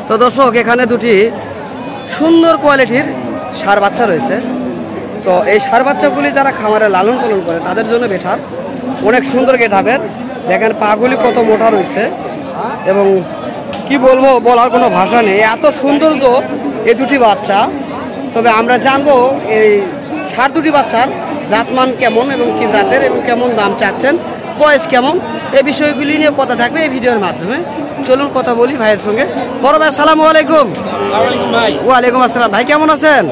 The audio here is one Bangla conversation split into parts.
তো দর্শক এখানে দুটি সুন্দর কোয়ালিটির ষাঁড় বাচ্চা রয়েছে। তো এই ষাঁড় বাচ্চাগুলি যারা খামারে লালন পালন করে তাদের জন্য বেটার, অনেক সুন্দর গেটআপের। দেখেন পাগুলি কত মোটা রয়েছে এবং কি বলবো, বলার কোনো ভাষা নেই, এত সৌন্দর্য এই দুটি বাচ্চা। তবে আমরা জানবো এই ষাঁড় দুটি বাচ্চার জাতমান কেমন এবং কি জাতের এবং কেমন দাম চাচ্ছেন, বয়স কেমন, এই বিষয়গুলি নিয়ে কথা থাকবে এই ভিডিওর মাধ্যমে। চলুন কথা বলি ভাইয়ের সঙ্গে। বড় ভাই আসসালামু আলাইকুম। ওয়ালাইকুম আসসালাম। ভাই কেমন আছেন?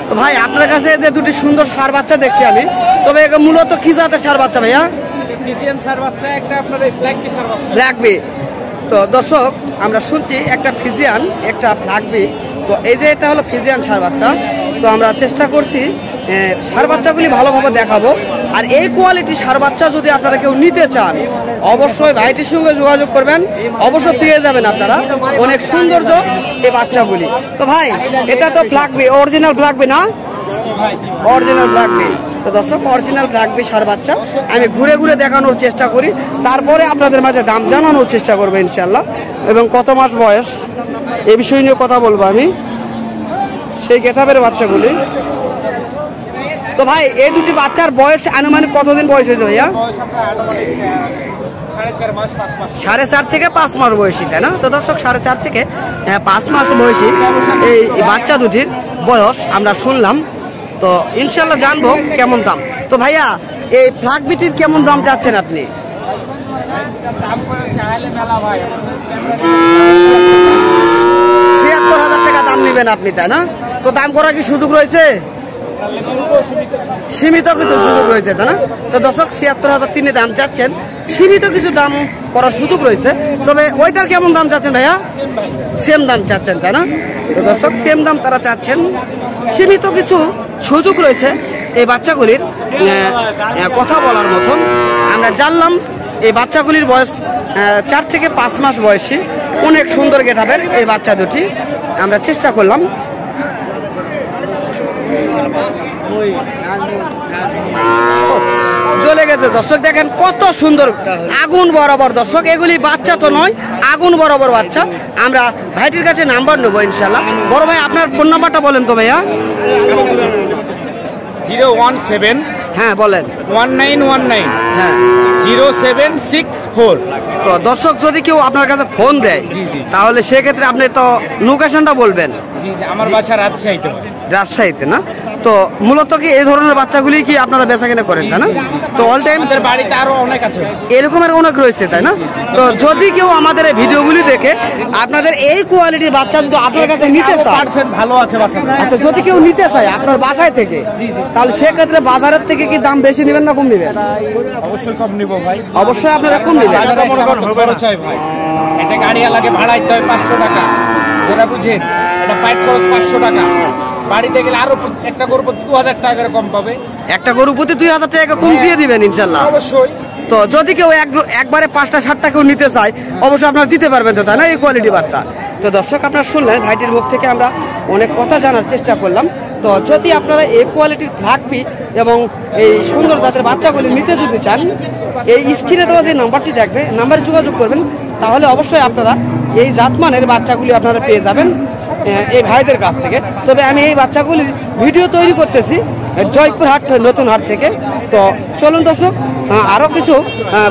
তো ভাই আপনার কাছে যে দুটি সুন্দর ষাঁড় বাচ্চা দেখছি আমি, তবে মূলত কি জাতের ষাঁড় বাচ্চা ভাইয়া? ফ্ল্যাগবি। তো দর্শক আমরা শুনছি একটা ফিজিয়ান একটা ফ্ল্যাগবি। তো এই যে এটা হলো ফিজিয়ান ষাঁড় বাচ্চা। তো আমরা চেষ্টা করছি ষাঁড় বাচ্চাগুলি ভালোভাবে দেখাবো। আর এই কোয়ালিটি ষাঁড় বাচ্চা যদি আপনারা কেউ নিতে চান অবশ্যই ভাইটির সঙ্গে যোগাযোগ করবেন, অবশ্যই পেয়ে যাবেন আপনারা অনেক সৌন্দর্য এই বাচ্চাগুলি। তো ভাই এটা তো ফ্ল্যাগবি, অরিজিনাল ফ্ল্যাগবি না? অরিজিনাল ফ্ল্যাগবি। তো দর্শক অরিজিনাল ফ্ল্যাগবি ষাঁড় বাচ্চা আমি ঘুরে ঘুরে দেখানোর চেষ্টা করি, তারপরে আপনাদের মাঝে দাম জানানোর চেষ্টা করবো ইনশাল্লাহ। এবং কত মাস বয়স এই বিষয় নিয়ে কথা বলবো আমি, সেই গেটআপের বাচ্চাগুলি। তো ভাই এই দুটি বাচ্চার বয়স আনুমানিক কতদিন বয়স হয়েছে ভাইয়া? 4.5 থেকে 5 মাস বয়সী, তাই না? তো দর্শক 4.5 থেকে 5 মাস বয়সী এই বাচ্চা দুটির বয়স আমরা শুনলাম। তো ইনশাল্লাহ জানবো কেমন দাম। তো ভাইয়া এই ফ্ল্যাগবিটির কেমন দাম চাচ্ছেন আপনি? 76,000 টাকা দাম নেবেন আপনি, তাই না? তো দাম করার কি সুযোগ রয়েছে? সীমিত কিছু সুযোগ রয়েছে, তাই না? তো দর্শক 76,000 তিনি দাম চাচ্ছেন, সীমিত কিছু দাম করার সুযোগ রয়েছে। তবে ওইটার কেমন দাম চাচ্ছেন ভাইয়া? সেম দাম চাচ্ছেন, তাই না? তো দর্শক সেম দাম তারা চাচ্ছেন, সীমিত কিছু সুযোগ রয়েছে এই বাচ্চাগুলির কথা বলার মতন। আমরা জানলাম এই বাচ্চাগুলির বয়স 4 থেকে 5 মাস বয়সী, অনেক সুন্দর গেটআপের এই বাচ্চা দুটি। আমরা চেষ্টা করলাম চলে গেছে। দর্শক দেখেন কত সুন্দর আগুন বরাবর। দর্শক এগুলি বাচ্চা তো নয়, আগুন বরাবর বাচ্চা। আমরা ভাইটির কাছে নাম্বার নেবো ইনশাল্লাহ। বড় ভাই আপনার ফোন নাম্বারটা বলেন তো ভাইয়া। 017 হ্যাঁ বলেন। 1919 হ্যাঁ 0764। তো দর্শক যদি কেউ আপনার কাছে ফোন দেয় তাহলে সেক্ষেত্রে আপনি তো লোকেশনটা বলবেন। আমার বাসা রাজশাহীতে। রাজশাহীতে না? তো মূলত কি এই ধরনের বাচ্চাগুলি কি আপনারা বেচাকেনা করেন, তাই না? তো অল টাইম বাড়িতে আরো অনেক আছে, এরকমের অনেক রয়েছে, তাই না? তো যদি কেউ আমাদের এই ভিডিওগুলি দেখে আপনাদের এই কোয়ালিটির বাচ্চা যদি আপনার কাছে নিতে চায়, ভালো আছে বাচ্চা। আচ্ছা যদি কেউ নিতে চায় আপনার বাসায় থেকে, তাহলে সেক্ষেত্রে বাজারের থেকে কি দাম বেশি নেবেন না কম নেবেন? অবশ্যই কম নিব ভাই, অবশ্যই আপনারা কম নেবেন। খরচ হয় ভাই, এটা গাড়ি লাগে ভাড়া দিতে হয় 500 টাকা, ওরা বুঝেন। এটা পাইপ খরচ 500 টাকা, বাড়িতে গেলে আরো একটা গরু প্রতি 2000 টাকা কম পাবে। একটা গরু প্রতি 2000 টাকা কম দিয়ে দিবেন ইনশাল্লাহ। অবশ্যই। তো যদি কেউ একবারে 5টা 7টা কেউ নিতে চায় অবশ্যই আপনারা দিতে পারবেন তো, তাই না? এই কোয়ালিটি বাচ্চা। তো দর্শক আপনারা শুনলেন ভাইটির মুখ থেকে আমরা অনেক কথা জানার চেষ্টা করলাম। তো যদি আপনারা এই কোয়ালিটির ফ্ল্যাগবি এবং এই সুন্দর জাতের বাচ্চাগুলি নিতে যদি চান, এই স্ক্রিনে দেওয়া যে নাম্বারটি দেখবে নাম্বারে যোগাযোগ করবেন, তাহলে অবশ্যই আপনারা এই জাতমানের বাচ্চাগুলি আপনারা পেয়ে যাবেন এই ভাইদের কাছ থেকে। তবে আমি এই বাচ্চাগুলির ভিডিও তৈরি করতেছি জয়পুরহাট নতুন হাট থেকে। তো চলুন দর্শক আরও কিছু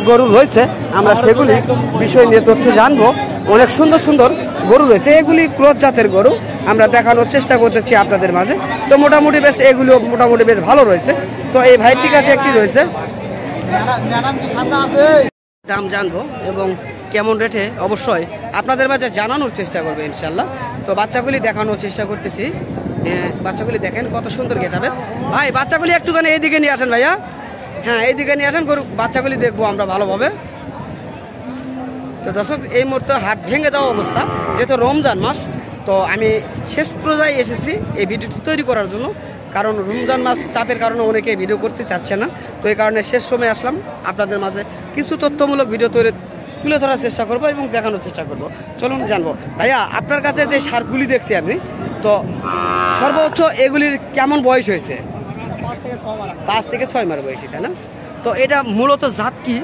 গরু রয়েছে, আমরা সেগুলি বিষয় নিয়ে তথ্য জানবো। অনেক সুন্দর সুন্দর গরু রয়েছে, এগুলি ক্রস জাতের গরু আমরা দেখানোর চেষ্টা করতেছি আপনাদের মাঝে। তো মোটামুটি বেশ এগুলো মোটামুটি বেশ ভালো রয়েছে। তো এই ভাইটির কাছে একটি রয়েছে, দাম জানবো এবং কেমন রেটে অবশ্যই আপনাদের মাঝে জানানোর চেষ্টা করবে ইনশাল্লাহ। তো বাচ্চাগুলি দেখানোর চেষ্টা করতেছি, বাচ্চাগুলি দেখেন কত সুন্দর গেটআপের। ভাই বাচ্চাগুলি একটুখানি এইদিকে নিয়ে আসেন ভাইয়া। হ্যাঁ এইদিকে নিয়ে আসেন, গরু বাচ্চাগুলি দেখবো আমরা ভালোভাবে। তো দর্শক এই মুহূর্তে হাট ভেঙে যাওয়া অবস্থা, যেহেতু রমজান মাস। তো আমি শেষ পর্যায়ে এসেছি এই ভিডিওটি তৈরি করার জন্য, কারণ রমজান মাস চাপের কারণে অনেকে ভিডিও করতে চাচ্ছে না। তো এই কারণে শেষ সময় আসলাম, আপনাদের মাঝে কিছু তথ্যমূলক ভিডিও তুলে ধরার চেষ্টা করবো এবং দেখানোর চেষ্টা করবো। চলুন জানবো ভাইয়া আপনার কাছে যে ষাঁড়গুলি দেখছি আমি, তো সর্বোচ্চ এগুলির কেমন বয়স হয়েছে? 5 থেকে 6 মাস বয়সী, তাই না? তো এটা মূলত জাত কি?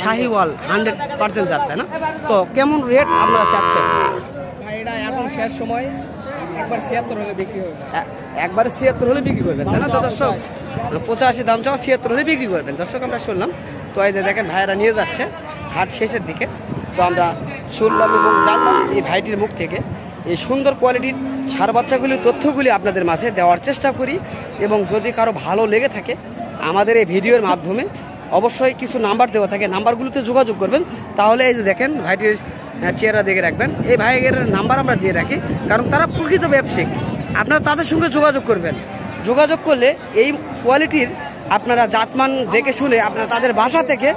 শাহিওয়াল 100% জাত, তাই না? তো কেমন রেট আপনারা চাচ্ছেন? এটা এখন শেষ সময় একবার 76 হলে বিক্রি হবে। একবারে 76 হলে বিক্রি করবেন, তাই না? তো দর্শক 85 দাম চাওয়া, 76 হলে বিক্রি করবেন। দর্শক আমরা শুনলাম, তো এই যে দেখেন ভাইয়েরা নিয়ে যাচ্ছে হাট শেষের দিকে। তো আমরা শুনলাম এবং জানলাম এই ভাইটির মুখ থেকে এই সুন্দর কোয়ালিটির ষাঁড় বাচ্চাগুলির তথ্যগুলি আপনাদের মাঝে দেওয়ার চেষ্টা করি। এবং যদি কারো ভালো লেগে থাকে আমাদের এই ভিডিওর মাধ্যমে অবশ্যই কিছু নাম্বার দেওয়া থাকে, নাম্বারগুলোতে যোগাযোগ করবেন। তাহলে এই যে দেখেন ভাইটির চেহারা দেখে রাখবেন, এই ভাইয়ের নাম্বার আমরা দিয়ে রাখি, কারণ তারা প্রকৃত ব্যবসায়িক। আপনারা তাদের সঙ্গে যোগাযোগ করবেন। যোগাযোগ করলে এই কোয়ালিটির আপনারা জাতমান দেখে শুনে আপনারা তাদের বাসা থেকে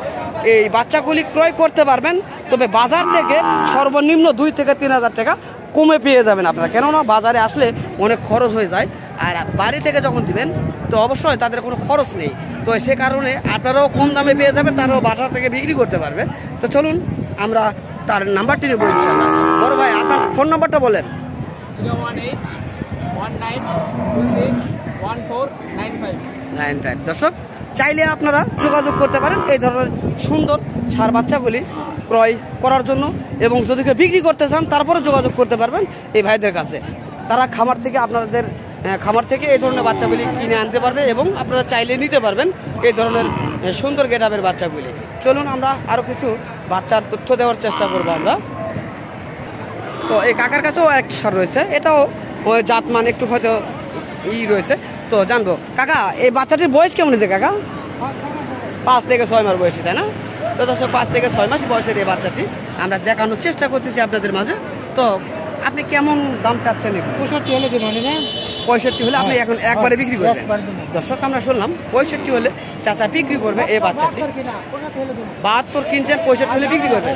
এই বাচ্চাগুলি ক্রয় করতে পারবেন। তবে বাজার থেকে সর্বনিম্ন 2 থেকে 3 হাজার টাকা কমে পেয়ে যাবেন আপনারা, কেননা বাজারে আসলে অনেক খরচ হয়ে যায়। আর বাড়ি থেকে যখন দিবেন তো অবশ্যই তাদের কোনো খরচ নেই, তো সে কারণে আপনারাও কম দামে পেয়ে যাবেন, তারাও বাজার থেকে বিক্রি করতে পারবে। তো চলুন আমরা তার নাম্বারটি নেব ইনশাল্লাহ। বড় ভাই আপনার ফোন নাম্বারটা বলেন। 018-19-26-1495। দর্শক চাইলে আপনারা যোগাযোগ করতে পারেন এই ধরনের সুন্দর ষাঁড় বাচ্চাগুলি ক্রয় করার জন্য, এবং যদি কেউ বিক্রি করতে চান তারপরে যোগাযোগ করতে পারবেন এই ভাইদের কাছে। তারা খামার থেকে আপনাদের খামার থেকে এই ধরনের বাচ্চাগুলি কিনে আনতে পারবে এবং আপনারা চাইলে নিতে পারবেন এই ধরনের সুন্দর গেটআপের বাচ্চাগুলি। চলুন আমরা আরও কিছু বাচ্চার তথ্য দেওয়ার চেষ্টা করবো আমরা। তো এই কাকার কাছেও এক ষাঁড় রয়েছে, এটাও ওই জাতমান একটু হয়তো রয়েছে, তো জানবো। কাকা এই বাচ্চাটির বয়স কেমন হয়েছে কাকা? 5 থেকে 6 মাস বয়সী, তাই না? তো দর্শক 5 থেকে 6 মাস বয়সের এই বাচ্চাটি আমরা দেখানোর চেষ্টা করতেছি আপনাদের মাঝে। তো আপনি কেমন দাম চাচ্ছেন? 65 হলে দেবেন না? 65 হলে আপনি এখন একবারে বিক্রি করবেন। দর্শক আমরা শুনলাম 65 হলে চাচা বিক্রি করবে এই বাচ্চাটি। 72 কিনছেন, 65 হলে বিক্রি করবে।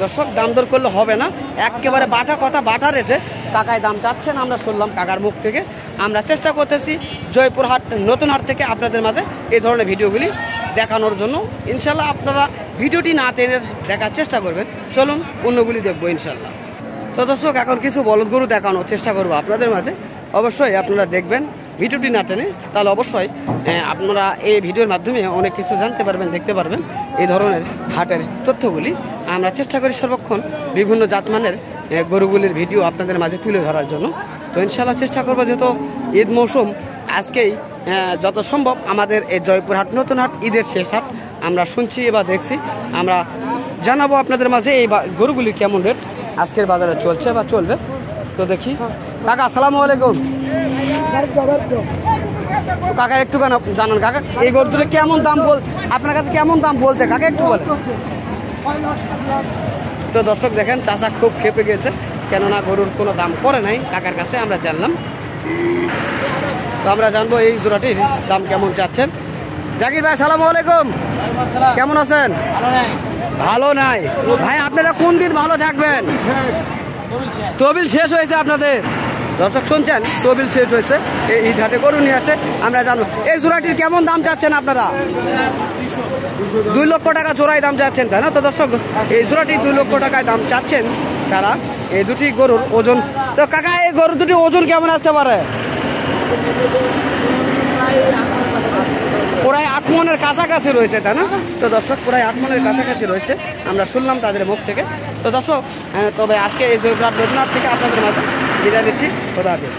দর্শক দাম দর করলে হবে না, একেবারে বাটা কথা, বাটা রেটে কাকায় দাম চাচ্ছেন। আমরা শুনলাম কাকার মুখ থেকে। আমরা চেষ্টা করতেছি জয়পুরহাট নতুন হাট থেকে আপনাদের মাঝে এই ধরনের ভিডিওগুলি দেখানোর জন্য। ইনশাল্লাহ আপনারা ভিডিওটি না টেনে দেখার চেষ্টা করবেন। চলুন অন্যগুলি দেখবো ইনশাল্লাহ। তো দর্শক এখন কিছু বলদ গরু দেখানোর চেষ্টা করবো আপনাদের মাঝে। অবশ্যই আপনারা দেখবেন ভিডিওটি না টেনে, তাহলে অবশ্যই আপনারা এই ভিডিওর মাধ্যমে অনেক কিছু জানতে পারবেন, দেখতে পারবেন এই ধরনের হাটের তথ্যগুলি। আমরা চেষ্টা করি সর্বক্ষণ বিভিন্ন জাতমানের গরুগুলির ভিডিও আপনাদের মাঝে তুলে ধরার জন্য। তো ইনশাল্লাহ চেষ্টা করবো, যেহেতু ঈদ মৌসুম আজকেই যত সম্ভব আমাদের এই জয়পুরহাট নতুন হাট ঈদের শেষ হাট আমরা শুনছি বা দেখছি, আমরা জানাবো আপনাদের মাঝে এই গরুগুলির কেমন রেট আজকের বাজারে চলছে বা চলবে। তো দেখি কাকা আসসালামু আলাইকুম। কাকা একটু কেন জানান কাকা এই গরু দুটো কেমন দাম আপনার কাছে কেমন দাম বলছে কাকা একটু বলেন। তো দর্শক দেখেন চাচা খুব খেপে গেছে, কেননা গরুর কোনো দাম করে নাই কাকার কাছে আমরা জানলাম। তো আমরা জানবো এই জোড়াটির দাম কেমন চাচ্ছেন। জাকির ভাই আসসালামু আলাইকুম, কেমন আছেন? ভালো নাই ভাই, আপনারা কোন দিন ভালো থাকবেন? তহবিল শেষ হয়েছে আপনাদের। দর্শক শুনছেন, তহবিল শেষ হয়েছে, এই ঘাটে গরু নিয়ে আছে। আমরা জানবো এই জোড়াটির কেমন দাম চাচ্ছেন আপনারা? 2 লক্ষ টাকা জোড়ায় দাম চাচ্ছেন, তাই না? তো দর্শক এই জোড়াটি 2 লক্ষ টাকায় দাম চাচ্ছেন তারা। এই দুটি গরুর ওজন, তো কাকা এই গরু দুটি ওজন কেমন আসতে পারে? প্রায় 8 মনের কাছাকাছি রয়েছে, তাই না? তো দর্শক প্রায় 8 মনের কাছাকাছি রয়েছে, আমরা শুনলাম তাদের মুখ থেকে। তো দর্শক তবে আজকে এই জয়পুরহাট নতুন হাট থেকে আপনাদের মাঝে বিদায় দিচ্ছি। খোদা হাফেজ।